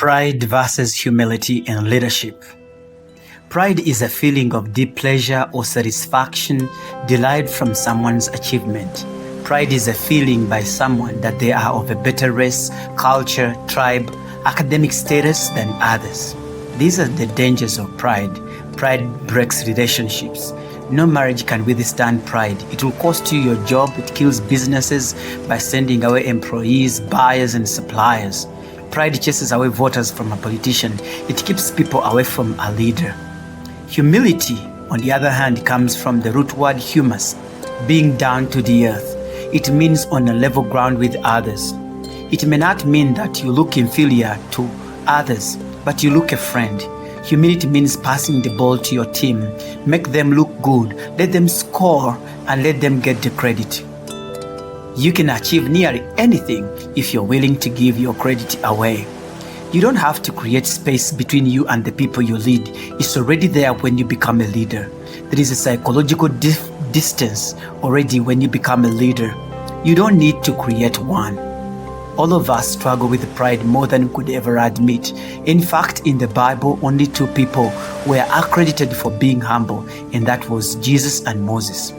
Pride versus humility in leadership. Pride is a feeling of deep pleasure or satisfaction derived from someone's achievement. Pride is a feeling by someone that they are of a better race, culture, tribe, academic status than others. These are the dangers of pride. Pride breaks relationships. No marriage can withstand pride. It will cost you your job. It kills businesses by sending away employees, buyers, and suppliers. Pride chases away voters from a politician. It keeps people away from a leader. Humility, on the other hand, comes from the root word humus, being down to the earth. It means on a level ground with others. It may not mean that you look inferior to others, but you look a friend. Humility means passing the ball to your team. Make them look good, let them score, and let them get the credit. You can achieve nearly anything if you're willing to give your credit away. You don't have to create space between you and the people you lead. It's already there when you become a leader. There is a psychological distance already when you become a leader. You don't need to create one. All of us struggle with pride more than we could ever admit. In fact, in the Bible, only two people were accredited for being humble, and that was Jesus and Moses.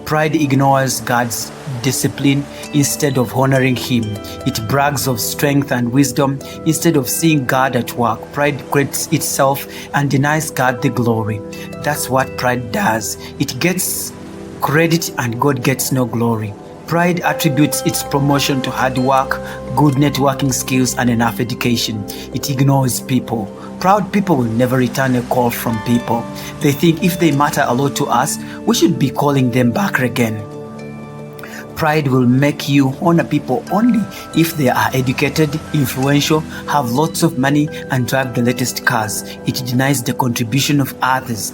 Pride ignores God's discipline instead of honoring Him. It brags of strength and wisdom instead of seeing God at work. Pride creates itself and denies God the glory. That's what pride does. It gets credit and God gets no glory. Pride attributes its promotion to hard work, good networking skills, and enough education. It ignores people. Proud people will never return a call from people. They think if they matter a lot to us, we should be calling them back again. Pride will make you honor people only if they are educated, influential, have lots of money, and drive the latest cars. It denies the contribution of others.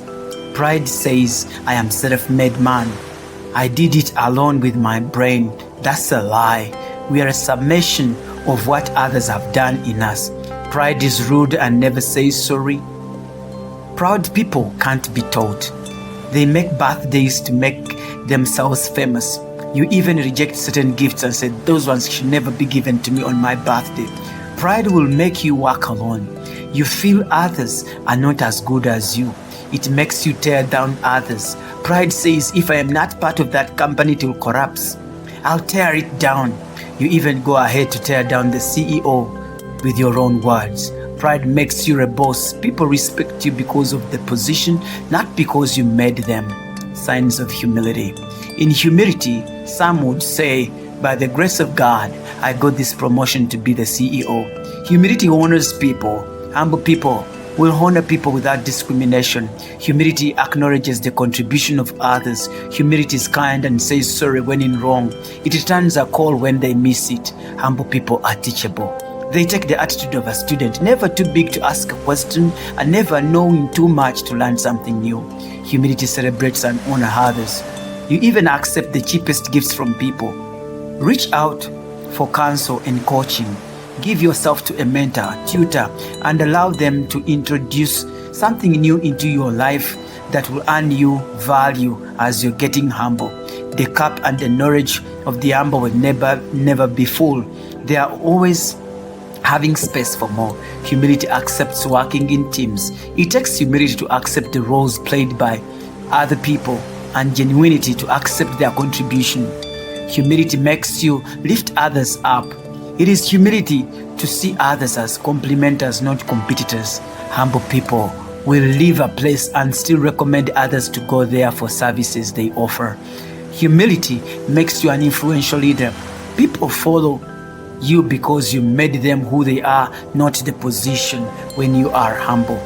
Pride says, I am self-made man. I did it alone with my brain. That's a lie. We are a summation of what others have done in us. Pride is rude and never says sorry. Proud people can't be taught. They make birthdays to make themselves famous. You even reject certain gifts and say, those ones should never be given to me on my birthday. Pride will make you work alone. You feel others are not as good as you. It makes you tear down others. Pride says, if I am not part of that company, it will collapse. I'll tear it down. You even go ahead to tear down the CEO with your own words. Pride makes you a boss. People respect you because of the position, not because you made them. Signs of humility. In humility, some would say, by the grace of God, I got this promotion to be the CEO. Humility honors people. Humble people will honor people without discrimination. Humility acknowledges the contribution of others. Humility is kind and says sorry when in wrong. It returns a call when they miss it. Humble people are teachable. They take the attitude of a student, never too big to ask a question and never knowing too much to learn something new. Humility celebrates and honors others. You even accept the cheapest gifts from people. Reach out for counsel and coaching. Give yourself to a mentor, tutor, and allow them to introduce something new into your life that will earn you value as you're getting humble. The cup and the knowledge of the humble will never be full. They are always having space for more. Humility accepts working in teams. It takes humility to accept the roles played by other people and genuinity to accept their contribution. Humility makes you lift others up. It is humility to see others as complementers, not competitors. Humble people will leave a place and still recommend others to go there for services they offer. Humility makes you an influential leader. People follow you because you made them who they are, not the position. When you are humble,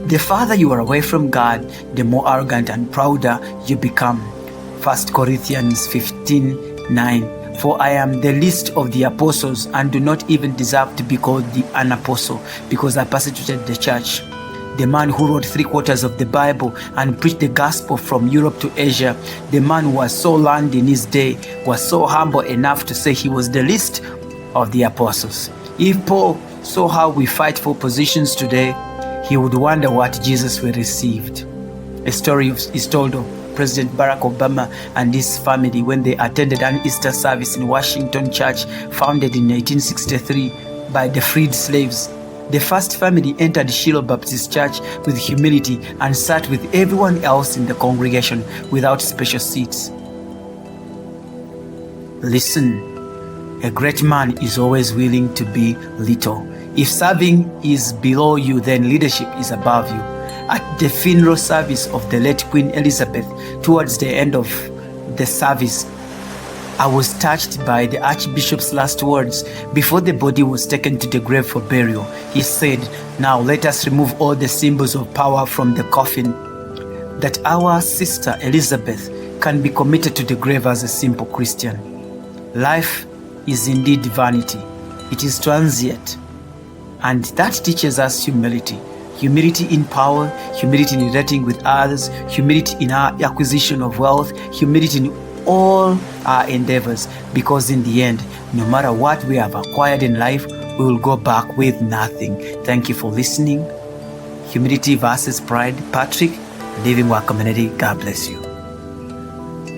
the farther you are away from God, the more arrogant and prouder you become. 1 Corinthians 15:9. For I am the least of the apostles and do not even deserve to be called an apostle because I persecuted the church. The man who wrote 3/4 of the Bible and preached the gospel from Europe to Asia, the man who was so learned in his day, was so humble enough to say he was the least of the apostles. If Paul saw how we fight for positions today, he would wonder what Jesus will received. A story is told of President Barack Obama and his family when they attended an Easter service in Washington Church, founded in 1863. by the freed slaves. The first family entered Shiloh Baptist Church with humility and sat with everyone else in the congregation without special seats. Listen, a great man is always willing to be little. If serving is below you, then leadership is above you. At the funeral service of the late Queen Elizabeth, towards the end of the service, I was touched by the Archbishop's last words before the body was taken to the grave for burial. He said, "Now let us remove all the symbols of power from the coffin, that our sister Elizabeth can be committed to the grave as a simple Christian." Life is indeed vanity. It is transient. And that teaches us humility. Humility in power, humility in relating with others, humility in our acquisition of wealth, humility in all our endeavors, because in the end, no matter what we have acquired in life, we will go back with nothing. Thank you for listening. Humility versus Pride. Patrick, Living Work Community. God bless you.